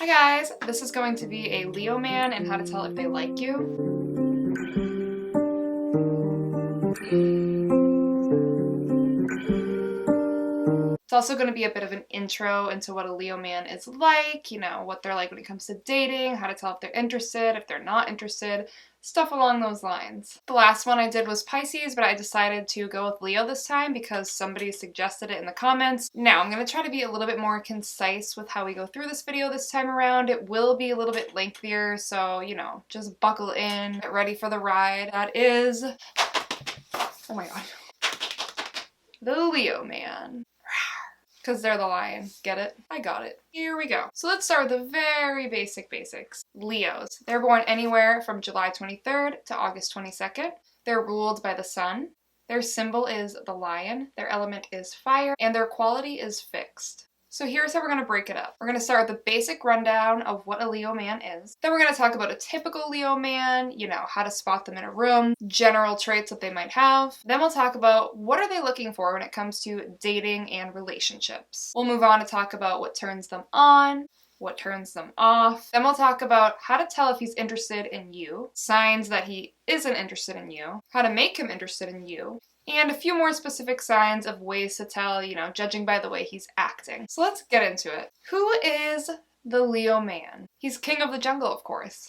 Hi guys, this is going to be a Leo man and how to tell if they like you. It's also going to be a bit of an intro into what a Leo man is like, what they're like when it comes to dating, how to tell if they're interested, if they're not interested, stuff along those lines. The last one I did was Pisces, but I decided to go with Leo this time because somebody suggested it in the comments. Now, I'm going to try to be a little bit more concise with how we go through this video this time around. It will be a little bit lengthier, so, just buckle in, get ready for the ride. That is, oh my god, the Leo man. Because they're the lion. Get it? I got it. Here we go. So let's start with the very basics. Leos. They're born anywhere from July 23rd to August 22nd. They're ruled by the sun. Their symbol is the lion. Their element is fire. And their quality is fixed. So here's how we're going to break it up. We're going to start with the basic rundown of what a Leo man is. Then we're going to talk about a typical Leo man, how to spot them in a room, general traits that they might have. Then we'll talk about what are they looking for when it comes to dating and relationships. We'll move on to talk about what turns them on, what turns them off. Then we'll talk about how to tell if he's interested in you, signs that he isn't interested in you, how to make him interested in you, and a few more specific signs of ways to tell, judging by the way he's acting. So let's get into it. Who is the Leo man? He's king of the jungle, of course.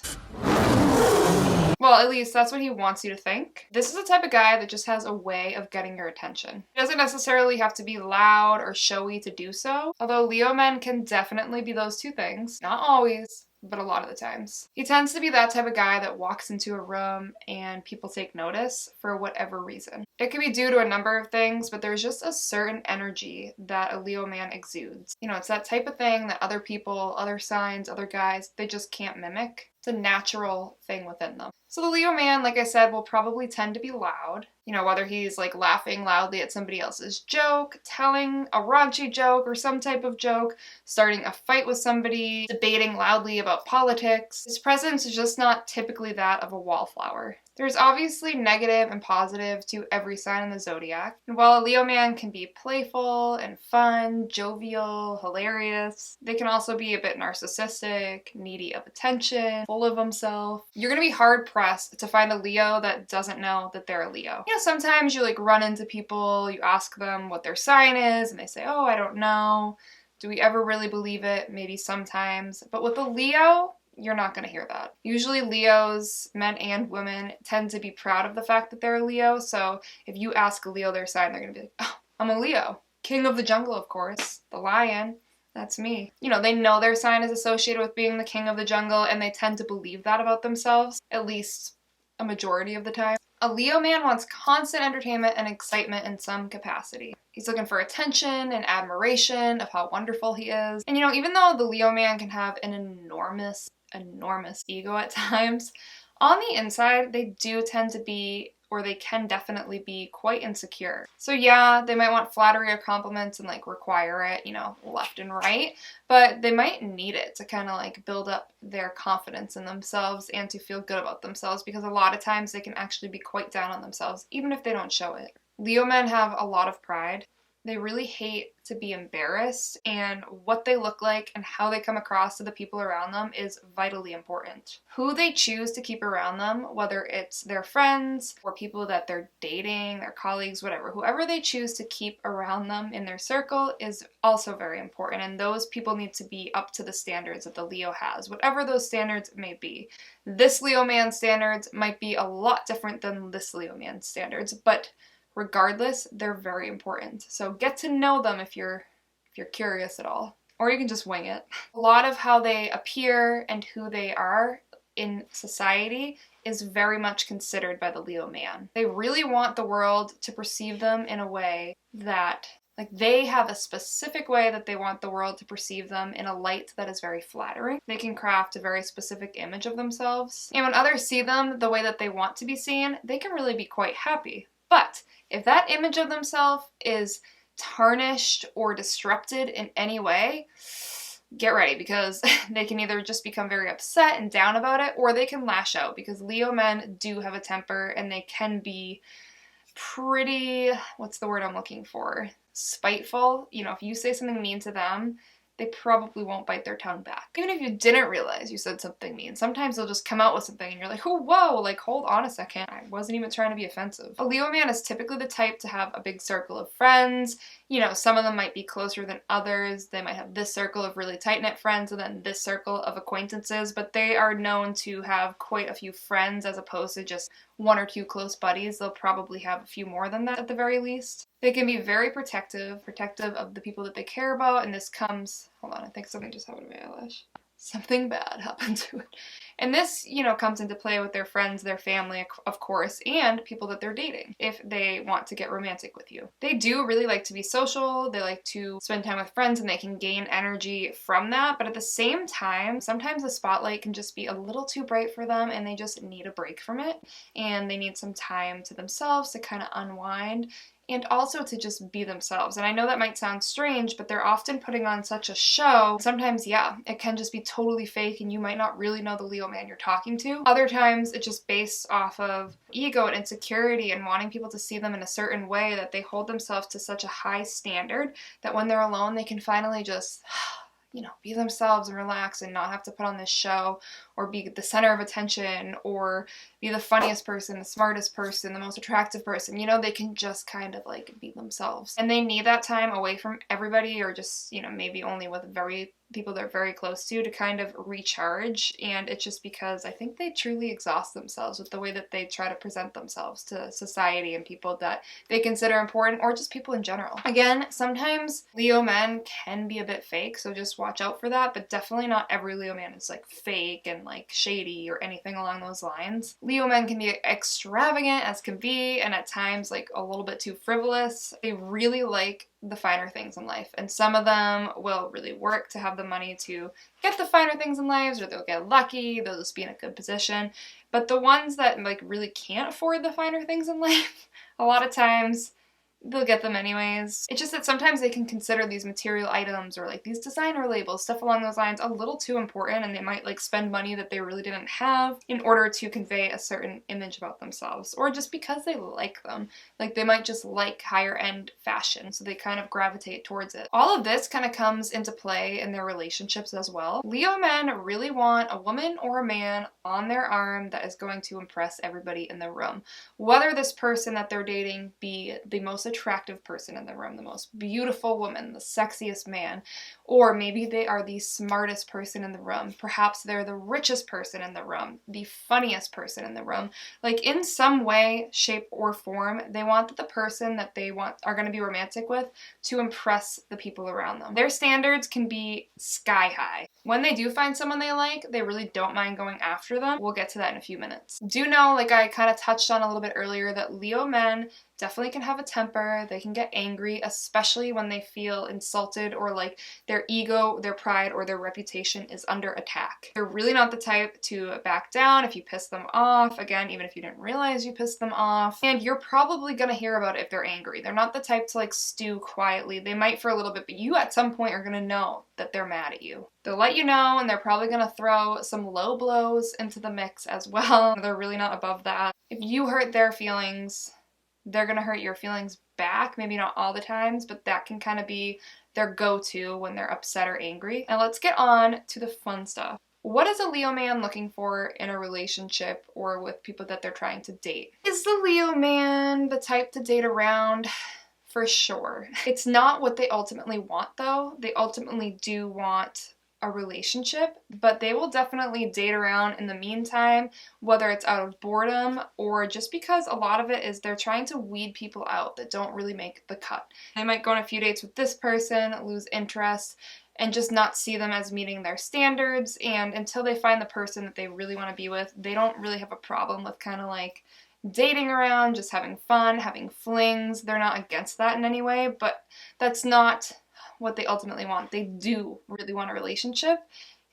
Well, at least that's what he wants you to think. This is the type of guy that just has a way of getting your attention. He doesn't necessarily have to be loud or showy to do so, although Leo men can definitely be those two things. Not always, but a lot of the times. He tends to be that type of guy that walks into a room and people take notice for whatever reason. It could be due to a number of things, but there's just a certain energy that a Leo man exudes. It's that type of thing that other people, other signs, other guys, they just can't mimic. It's a natural thing within them. So the Leo man, like I said, will probably tend to be loud. Whether he's like laughing loudly at somebody else's joke, telling a raunchy joke or some type of joke, starting a fight with somebody, debating loudly about politics. His presence is just not typically that of a wallflower. There's obviously negative and positive to every sign in the zodiac. And while a Leo man can be playful and fun, jovial, hilarious, they can also be a bit narcissistic, needy of attention, full of himself. You're gonna be hard pressed to find a Leo that doesn't know that they're a Leo. Sometimes you run into people, you ask them what their sign is, and they say, oh, I don't know. Do we ever really believe it? Maybe sometimes. But with a Leo, you're not going to hear that. Usually Leos, men and women, tend to be proud of the fact that they're a Leo. So if you ask a Leo their sign, they're going to be like, oh, I'm a Leo. King of the jungle, of course. The lion. That's me. They know their sign is associated with being the king of the jungle, and they tend to believe that about themselves, at least a majority of the time. A Leo man wants constant entertainment and excitement in some capacity. He's looking for attention and admiration of how wonderful he is. And even though the Leo man can have an enormous ego at times, on the inside, they do tend to be, or they can definitely be, quite insecure. So yeah, they might want flattery or compliments and require it, left and right, but they might need it to kind of build up their confidence in themselves and to feel good about themselves, because a lot of times they can actually be quite down on themselves, even if they don't show it. Leo men have a lot of pride. They really hate to be embarrassed, and what they look like and how they come across to the people around them is vitally important. Who they choose to keep around them, whether it's their friends or people that they're dating, their colleagues, whatever, whoever they choose to keep around them in their circle is also very important, and those people need to be up to the standards that the Leo has, whatever those standards may be. This Leo man's standards might be a lot different than this Leo man's standards, but regardless, they're very important. So get to know them if you're curious at all. Or you can just wing it. A lot of how they appear and who they are in society is very much considered by the Leo man. They really want the world to perceive them in a way that, they have a specific way that they want the world to perceive them in a light that is very flattering. They can craft a very specific image of themselves. And when others see them the way that they want to be seen, they can really be quite happy. But if that image of themselves is tarnished or disrupted in any way, get ready, because they can either just become very upset and down about it, or they can lash out, because Leo men do have a temper and they can be pretty, what's the word I'm looking for? Spiteful. If you say something mean to them, they probably won't bite their tongue back. Even if you didn't realize you said something mean, sometimes they'll just come out with something and you're like, oh, whoa, like, hold on a second. I wasn't even trying to be offensive. A Leo man is typically the type to have a big circle of friends. You know, some of them might be closer than others. They might have this circle of really tight-knit friends and then this circle of acquaintances, but they are known to have quite a few friends as opposed to just one or two close buddies. They'll probably have a few more than that at the very least. They can be very protective of the people that they care about, and this comes, hold on, I think something just happened to my eyelash. Something bad happened to it. And this, you know, comes into play with their friends, their family, of course, and people that they're dating, if they want to get romantic with you. They do really like to be social, they like to spend time with friends, and they can gain energy from that, but at the same time, sometimes the spotlight can just be a little too bright for them, and they just need a break from it, and they need some time to themselves to kind of unwind, and also to just be themselves. And I know that might sound strange, but they're often putting on such a show. Sometimes, yeah, it can just be totally fake and you might not really know the Leo man you're talking to. Other times, it's just based off of ego and insecurity and wanting people to see them in a certain way that they hold themselves to such a high standard that when they're alone, they can finally just, you know, be themselves and relax and not have to put on this show or be the center of attention or be the funniest person, the smartest person, the most attractive person. You know, they can just kind of like be themselves. And they need that time away from everybody or just, you know, maybe only with people they're very close to kind of recharge. And it's just because I think they truly exhaust themselves with the way that they try to present themselves to society and people that they consider important or just people in general. Again, sometimes Leo men can be a bit fake, so just watch out for that, but definitely not every Leo man is like fake and like shady or anything along those lines. Leo men can be extravagant as can be, and at times like a little bit too frivolous. They really like the finer things in life, and some of them will really work to have the money to get the finer things in lives, or they'll get lucky, they'll just be in a good position. But the ones that like really can't afford the finer things in life, a lot of times they'll get them anyways. It's just that sometimes they can consider these material items or like these designer labels, stuff along those lines, a little too important, and they might like spend money that they really didn't have in order to convey a certain image about themselves, or just because they like them. Like they might just like higher end fashion, so they kind of gravitate towards it. All of this kind of comes into play in their relationships as well. Leo men really want a woman or a man on their arm that is going to impress everybody in the room. Whether this person that they're dating be the most attractive person in the room, the most beautiful woman, the sexiest man, or maybe they are the smartest person in the room. Perhaps they're the richest person in the room, the funniest person in the room. Like in some way, shape, or form, they want that the person that they are going to be romantic with to impress the people around them. Their standards can be sky high. When they do find someone they like, they really don't mind going after them. We'll get to that in a few minutes. Do know, like I kind of touched on a little bit earlier, that Leo men definitely can have a temper. They can get angry, especially when they feel insulted or like their ego, their pride, or their reputation is under attack. They're really not the type to back down if you piss them off. Again, even if you didn't realize you pissed them off. And you're probably gonna hear about it if they're angry. They're not the type to like stew quietly. They might for a little bit, but you at some point are gonna know that they're mad at you. They'll let you know, and they're probably gonna throw some low blows into the mix as well. They're really not above that. If you hurt their feelings, they're gonna hurt your feelings back. Maybe not all the times, but that can kind of be their go-to when they're upset or angry. And let's get on to the fun stuff. What is a Leo man looking for in a relationship or with people that they're trying to date? Is the Leo man the type to date around? For sure. It's not what they ultimately want though. They ultimately do want a relationship, but they will definitely date around in the meantime, whether it's out of boredom or just because a lot of it is they're trying to weed people out that don't really make the cut. They might go on a few dates with this person, lose interest, and just not see them as meeting their standards, and until they find the person that they really want to be with, they don't really have a problem with kind of like dating around, just having fun, having flings. They're not against that in any way, but that's not what they ultimately want. They do really want a relationship,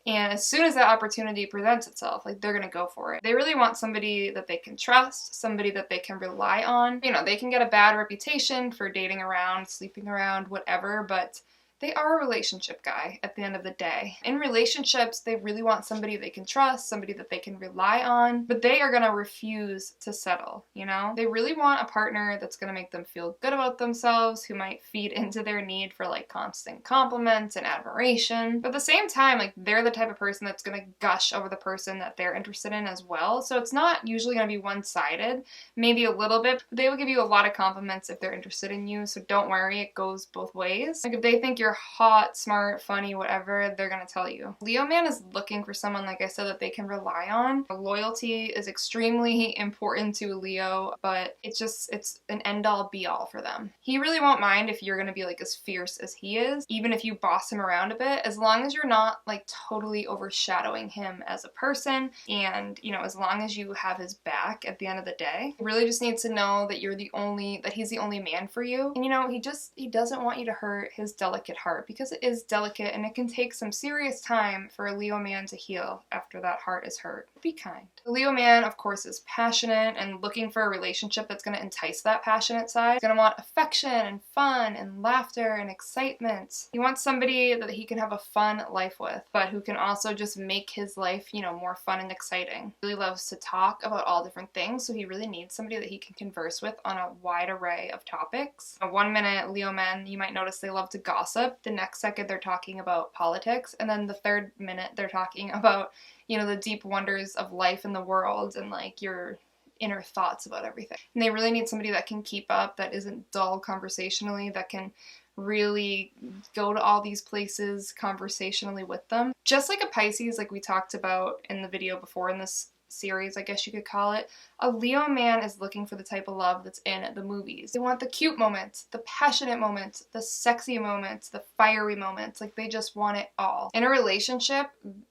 and as soon as that opportunity presents itself, like they're gonna go for it. They really want somebody that they can trust, somebody that they can rely on. You know, they can get a bad reputation for dating around, sleeping around, whatever, but They are a relationship guy at the end of the day. In relationships, they really want somebody they can trust, somebody that they can rely on, but they are going to refuse to settle, you know? They really want a partner that's going to make them feel good about themselves, who might feed into their need for like constant compliments and admiration. But at the same time, like they're the type of person that's going to gush over the person that they're interested in as well. So it's not usually going to be one-sided, maybe a little bit, but they will give you a lot of compliments if they're interested in you. So don't worry, it goes both ways. Like if they think you're hot, smart, funny, whatever, they're gonna tell you. Leo man is looking for someone, like I said, that they can rely on. Loyalty is extremely important to a Leo, but it's an end-all be-all for them. He really won't mind if you're gonna be like as fierce as he is, even if you boss him around a bit, as long as you're not like totally overshadowing him as a person, and you know, as long as you have his back at the end of the day. He really just needs to know that he's the only man for you. And you know, he doesn't want you to hurt his delicate heart, because it is delicate and it can take some serious time for a Leo man to heal after that heart is hurt. Be kind. The Leo man, of course, is passionate and looking for a relationship that's going to entice that passionate side. He's going to want affection and fun and laughter and excitement. He wants somebody that he can have a fun life with, but who can also just make his life, you know, more fun and exciting. He really loves to talk about all different things, so he really needs somebody that he can converse with on a wide array of topics. 1 minute, Leo men, you might notice they love to gossip. The next second, they're talking about politics. And then the third minute, they're talking about, you know, the deep wonders of life in the world and like your inner thoughts about everything. And they really need somebody that can keep up, that isn't dull conversationally, that can really go to all these places conversationally with them. Just like a Pisces, like we talked about in the video before in this series, I guess you could call it, a Leo man is looking for the type of love that's in the movies. They want the cute moments, the passionate moments, the sexy moments, the fiery moments. Like they just want it all. In a relationship,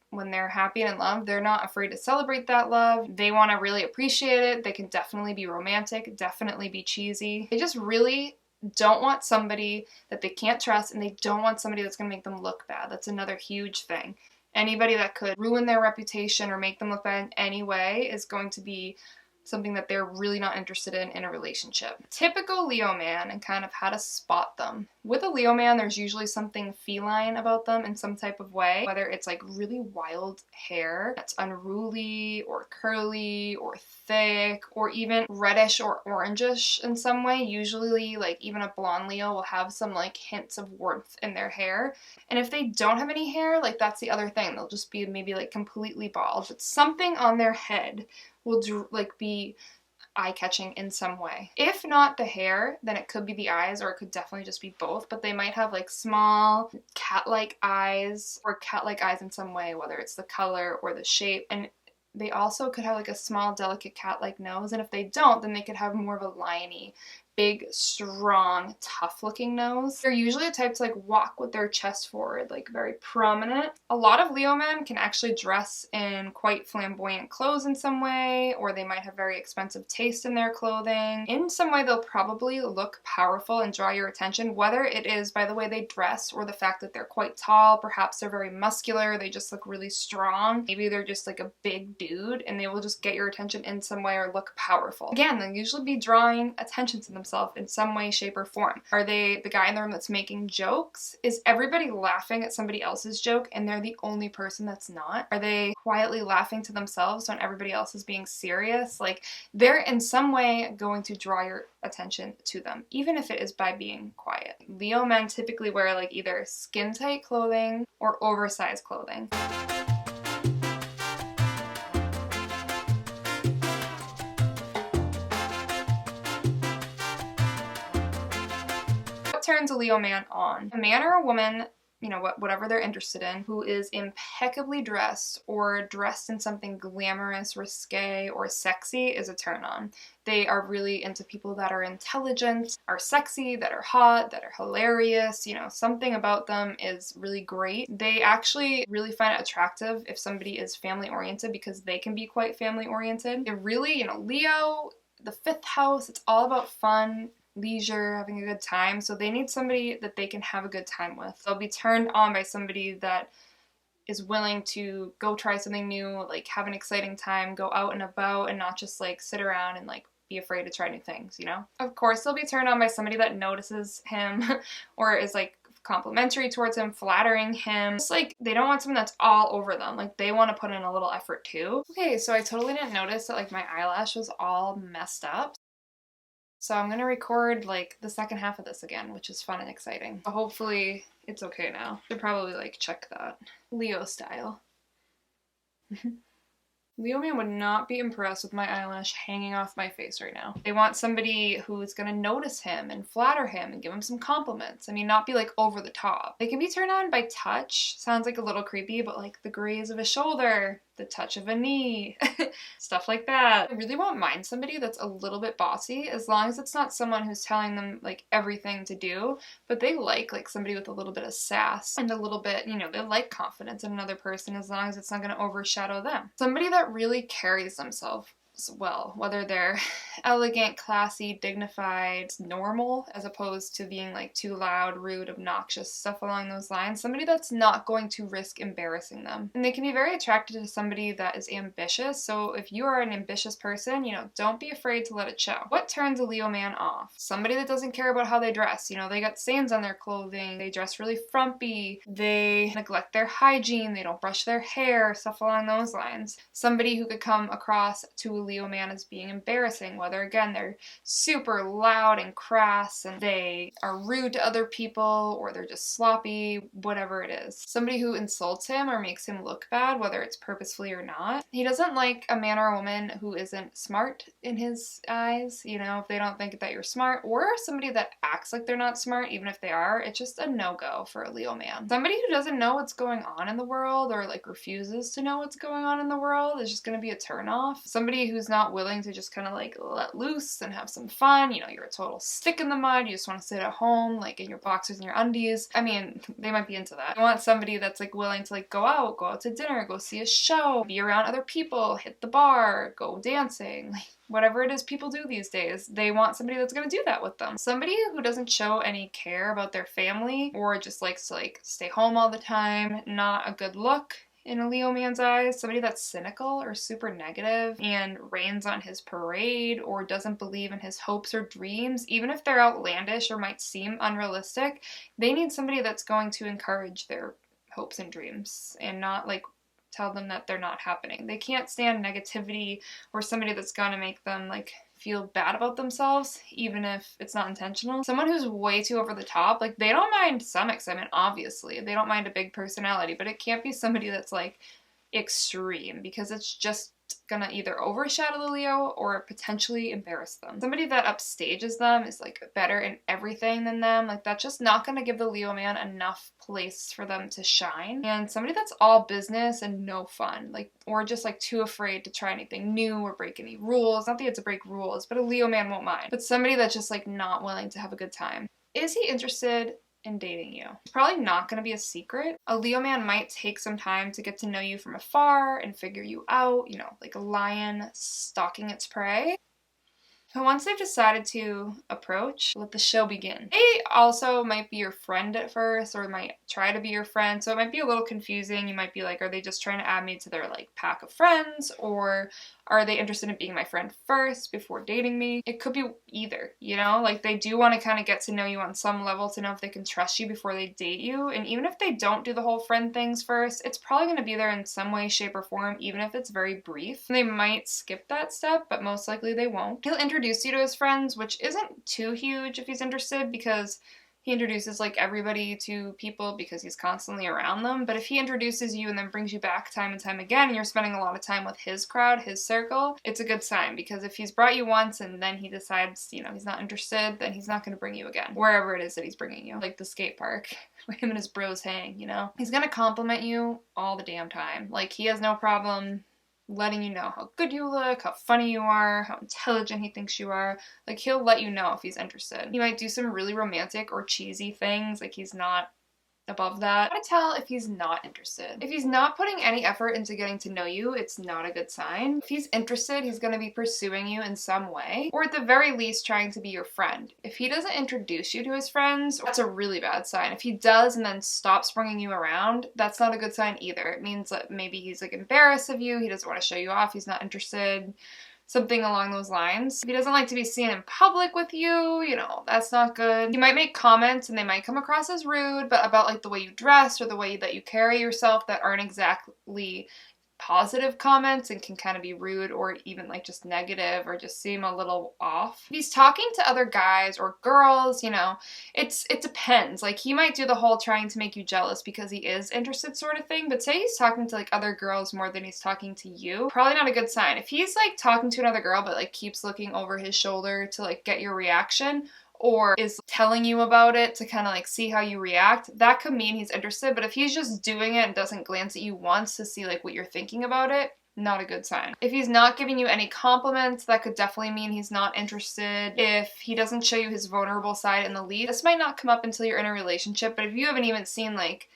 when they're happy and in love, they're not afraid to celebrate that love. They want to really appreciate it. They can definitely be romantic, definitely be cheesy. They just really don't want somebody that they can't trust, and they don't want somebody that's going to make them look bad. That's another huge thing. Anybody that could ruin their reputation or make them look bad in any way is going to be something that they're really not interested in a relationship. Typical Leo man, and kind of how to spot them. With a Leo man, there's usually something feline about them in some type of way, whether it's like really wild hair that's unruly or curly or thick or even reddish or orangish in some way. Usually like even a blonde Leo will have some like hints of warmth in their hair. And if they don't have any hair, like that's the other thing. They'll just be maybe like completely bald, but something on their head will like be eye-catching in some way. If not the hair, then it could be the eyes, or it could definitely just be both, but they might have like small cat-like eyes or cat-like eyes in some way, whether it's the color or the shape. And they also could have like a small, delicate cat-like nose, and if they don't, then they could have more of a liony, big, strong, tough-looking nose. They're usually the type to like walk with their chest forward, like very prominent. A lot of Leo men can actually dress in quite flamboyant clothes in some way, or they might have very expensive taste in their clothing. In some way, they'll probably look powerful and draw your attention, whether it is by the way they dress or the fact that they're quite tall. Perhaps they're very muscular, they just look really strong. Maybe they're just like a big dude, and they will just get your attention in some way or look powerful. Again, they'll usually be drawing attention to themselves in some way, shape, or form. Are they the guy in the room that's making jokes? Is everybody laughing at somebody else's joke and they're the only person that's not? Are they quietly laughing to themselves when everybody else is being serious? Like, they're in some way going to draw your attention to them, even if it is by being quiet. Leo men typically wear like either skin-tight clothing or oversized clothing. Turns a Leo man on. A man or a woman, you know, whatever they're interested in, who is impeccably dressed or dressed in something glamorous, risque, or sexy is a turn on. They are really into people that are intelligent, are sexy, that are hot, that are hilarious. You know, something about them is really great. They actually really find it attractive if somebody is family oriented, because they can be quite family oriented. They're really, you know, Leo, the 5th house, it's all about fun, leisure, having a good time. So they need somebody that they can have a good time with. They'll be turned on by somebody that is willing to go try something new, like have an exciting time, go out and about, and not just like sit around and like be afraid to try new things, you know? Of course, they'll be turned on by somebody that notices him or is like complimentary towards him, flattering him. It's like they don't want someone that's all over them. Like they want to put in a little effort too. Okay, so I totally didn't notice that like my eyelash was all messed up. So I'm gonna record like the second half of this again, which is fun and exciting. But hopefully it's okay now. Should probably like check that. Leo style. Leo man would not be impressed with my eyelash hanging off my face right now. They want somebody who's gonna notice him and flatter him and give him some compliments. I mean, not be like over the top. They can be turned on by touch. Sounds like a little creepy, but like the graze of a shoulder, the touch of a knee, stuff like that. I really won't mind somebody that's a little bit bossy as long as it's not someone who's telling them like everything to do, but they like somebody with a little bit of sass and a little bit, you know, they like confidence in another person as long as it's not going to overshadow them. Somebody that really carries themselves well, whether they're elegant, classy, dignified, normal, as opposed to being like too loud, rude, obnoxious, stuff along those lines. Somebody that's not going to risk embarrassing them. And they can be very attracted to somebody that is ambitious. So if you are an ambitious person, you know, don't be afraid to let it show. What turns a Leo man off? Somebody that doesn't care about how they dress. You know, they got stains on their clothing, they dress really frumpy, they neglect their hygiene, they don't brush their hair, stuff along those lines. Somebody who could come across to a Leo man as being embarrassing, whether again they're super loud and crass and they are rude to other people or they're just sloppy, whatever it is. Somebody who insults him or makes him look bad, whether it's purposefully or not. He doesn't like a man or a woman who isn't smart in his eyes, you know, if they don't think that you're smart, or somebody that acts like they're not smart even if they are. It's just a no-go for a Leo man. Somebody who doesn't know what's going on in the world or like refuses to know what's going on in the world is just going to be a turnoff. Somebody who's not willing to just kind of like let loose and have some fun, you know, you're a total stick in the mud, you just want to sit at home like in your boxers and your undies. I mean, they might be into that. I want somebody that's like willing to like go out to dinner, go see a show, be around other people, hit the bar, go dancing, like whatever it is people do these days. They want somebody that's going to do that with them. Somebody who doesn't show any care about their family or just likes to like stay home all the time, not a good look in a Leo man's eyes. Somebody that's cynical or super negative and rains on his parade or doesn't believe in his hopes or dreams, even if they're outlandish or might seem unrealistic, they need somebody that's going to encourage their hopes and dreams and not like tell them that they're not happening. They can't stand negativity or somebody that's gonna make them like feel bad about themselves, even if it's not intentional. Someone who's way too over the top, like they don't mind some excitement, obviously. They don't mind a big personality, but it can't be somebody that's like extreme because it's just gonna either overshadow the Leo or potentially embarrass them. Somebody that upstages them is like better in everything than them. Like that's just not gonna give the Leo man enough place for them to shine. And somebody that's all business and no fun, like, or just like too afraid to try anything new or break any rules. Not that you have to break rules, but a Leo man won't mind. But somebody that's just like not willing to have a good time. Is he interested in dating you? It's probably not going to be a secret. A Leo man might take some time to get to know you from afar and figure you out, you know, like a lion stalking its prey. And once they've decided to approach, let the show begin. They also might be your friend at first or might try to be your friend, so it might be a little confusing. You might be like, are they just trying to add me to their like pack of friends, or are they interested in being my friend first before dating me? It could be either, you know? Like they do want to kind of get to know you on some level to know if they can trust you before they date you. And even if they don't do the whole friend things first, it's probably going to be there in some way, shape, or form, even if it's very brief. They might skip that step, but most likely they won't. He'll introduce you to his friends, which isn't too huge if he's interested because he introduces like everybody to people because he's constantly around them. But if he introduces you and then brings you back time and time again and you're spending a lot of time with his crowd, his circle, it's a good sign, because if he's brought you once and then he decides, you know, he's not interested, then he's not going to bring you again, wherever it is that he's bringing you, like the skate park where him and his bros hang, you know. He's going to compliment you all the damn time. Like he has no problem letting you know how good you look, how funny you are, how intelligent he thinks you are. Like he'll let you know if he's interested. He might do some really romantic or cheesy things, like he's not above that. How to tell if he's not interested? If he's not putting any effort into getting to know you, it's not a good sign. If he's interested, he's going to be pursuing you in some way, or at the very least trying to be your friend. If he doesn't introduce you to his friends, that's a really bad sign. If he does and then stops bringing you around, that's not a good sign either. It means that maybe he's like embarrassed of you, he doesn't want to show you off, he's not interested. something along those lines. If he doesn't like to be seen in public with you, you know, that's not good. You might make comments and they might come across as rude, but about like the way you dress or the way that you carry yourself that aren't exactly positive comments and can kind of be rude or even like just negative or just seem a little off. If he's talking to other guys or girls, you know, it depends. Like he might do the whole trying to make you jealous because he is interested sort of thing, but say he's talking to like other girls more than he's talking to you, probably not a good sign. If he's like talking to another girl but like keeps looking over his shoulder to like get your reaction, or is telling you about it to kind of like see how you react, that could mean he's interested. But if he's just doing it and doesn't glance at you once to see like what you're thinking about it, not a good sign. If he's not giving you any compliments, that could definitely mean he's not interested. If he doesn't show you his vulnerable side in the least, this might not come up until you're in a relationship, but if you haven't even seen like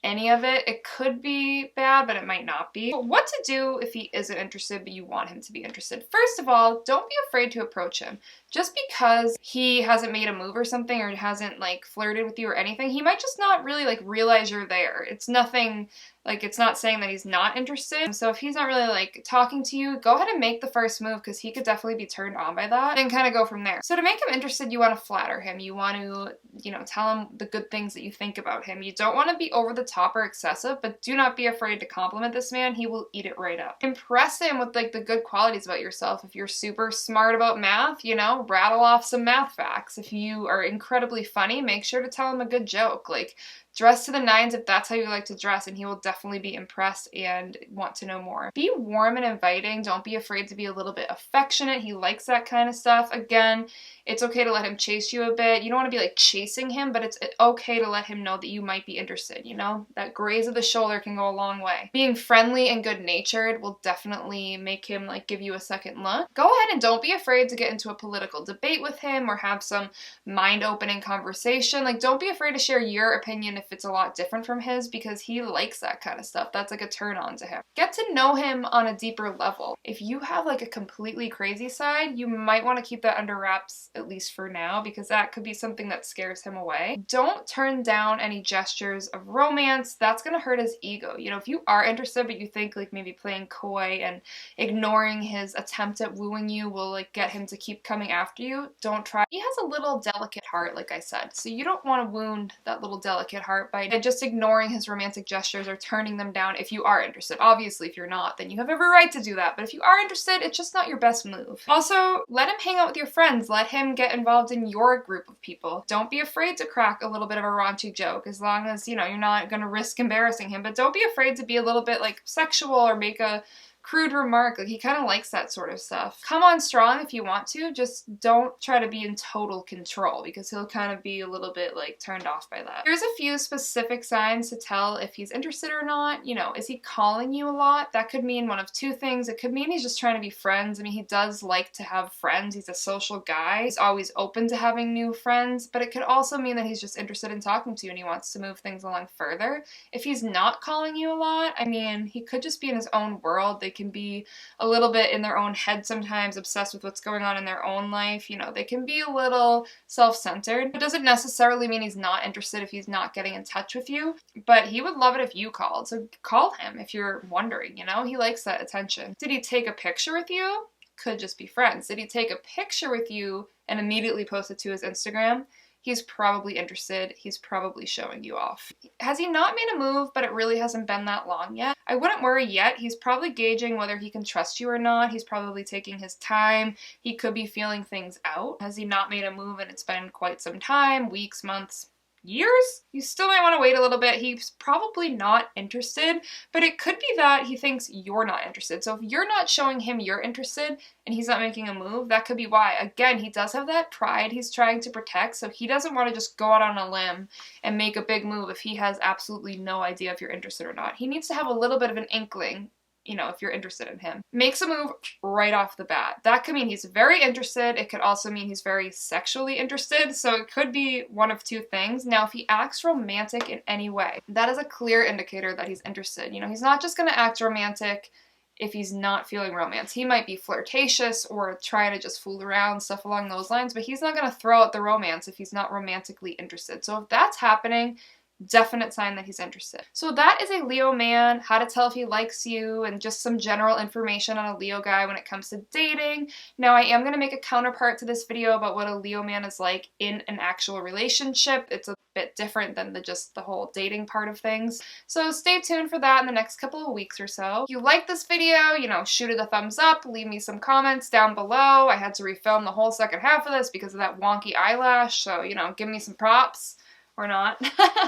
any of it, it could be bad, but it might not be. But what to do if he isn't interested but you want him to be interested? First of all, don't be afraid to approach him. Just because he hasn't made a move or something or hasn't like flirted with you or anything, he might just not really like realize you're there. It's nothing, like it's not saying that he's not interested. So if he's not really like talking to you, go ahead and make the first move because he could definitely be turned on by that and kind of go from there. So to make him interested, you want to flatter him. You want to, you know, tell him the good things that you think about him. You don't want to be over the top or excessive, but do not be afraid to compliment this man. He will eat it right up. Impress him with like the good qualities about yourself. If you're super smart about math, you know, rattle off some math facts. If you are incredibly funny, make sure to tell him a good joke. Like, dress to the nines if that's how you like to dress, and he will definitely be impressed and want to know more. Be warm and inviting. Don't be afraid to be a little bit affectionate. He likes that kind of stuff. Again, it's okay to let him chase you a bit. You don't want to be like chasing him, but it's okay to let him know that you might be interested, you know? That graze of the shoulder can go a long way. Being friendly and good-natured will definitely make him like give you a second look. Go ahead and don't be afraid to get into a political debate with him or have some mind-opening conversation. Like, don't be afraid to share your opinion if it's a lot different from his, because he likes that kind of stuff. That's like a turn on to him. Get to know him on a deeper level. If you have like a completely crazy side, you might want to keep that under wraps, at least for now, because that could be something that scares him away. Don't turn down any gestures of romance. That's gonna hurt his ego. You know, if you are interested but you think like maybe playing coy and ignoring his attempt at wooing you will like get him to keep coming after you, don't try. He has a little delicate heart, like I said, so you don't want to wound that little delicate heart by just ignoring his romantic gestures or turning them down if you are interested. Obviously, if you're not, then you have every right to do that, but if you are interested, it's just not your best move. Also, let him hang out with your friends. Let him get involved in your group of people. Don't be afraid to crack a little bit of a raunchy joke, as long as, you know, you're not gonna risk embarrassing him, but don't be afraid to be a little bit like sexual or make a crude remark. Like, he kind of likes that sort of stuff. Come on strong if you want to, just don't try to be in total control, because he'll kind of be a little bit like turned off by that. Here's a few specific signs to tell if he's interested or not. You know, is he calling you a lot? That could mean one of two things. It could mean he's just trying to be friends. I mean, he does like to have friends. He's a social guy. He's always open to having new friends, but it could also mean that he's just interested in talking to you and he wants to move things along further. If he's not calling you a lot, I mean, he could just be in his own world. They can be a little bit in their own head sometimes, obsessed with what's going on in their own life. You know, they can be a little self-centered. It doesn't necessarily mean he's not interested if he's not getting in touch with you, but he would love it if you called. So call him if you're wondering, you know, he likes that attention. Did he take a picture with you? Could just be friends. Did he take a picture with you and immediately post it to his Instagram? He's probably interested. He's probably showing you off. Has he not made a move, but it really hasn't been that long yet? I wouldn't worry yet. He's probably gauging whether he can trust you or not. He's probably taking his time. He could be feeling things out. Has he not made a move and it's been quite some time, weeks, months, years? You still might want to wait a little bit. He's probably not interested, but it could be that he thinks you're not interested. So if you're not showing him you're interested and he's not making a move, that could be why. Again, he does have that pride he's trying to protect, so he doesn't want to just go out on a limb and make a big move if he has absolutely no idea if you're interested or not. He needs to have a little bit of an inkling, you know, if you're interested in him. Makes a move right off the bat. That could mean he's very interested. It could also mean he's very sexually interested. So it could be one of two things. Now, if he acts romantic in any way, that is a clear indicator that he's interested. You know, he's not just going to act romantic if he's not feeling romance. He might be flirtatious or trying to just fool around, stuff along those lines, but he's not going to throw out the romance if he's not romantically interested. So if that's happening, definite sign that he's interested. So that is a Leo man, how to tell if he likes you, and just some general information on a Leo guy when it comes to dating. Now, I am going to make a counterpart to this video about what a Leo man is like in an actual relationship. It's a bit different than just the whole dating part of things. So stay tuned for that in the next couple of weeks or so. If you like this video, you know, shoot it a thumbs up, leave me some comments down below. I had to refilm the whole second half of this because of that wonky eyelash, so, you know, give me some props. Or not.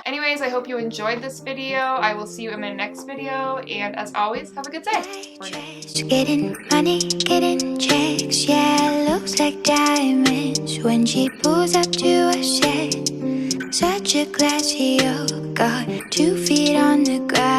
Anyways, I hope you enjoyed this video. I will see you in my next video, and as always, have a good day. Getting money, getting checks, yeah, looks like diamonds when she pulls up to a shed. Such a classy, oh, got 2 feet on the ground.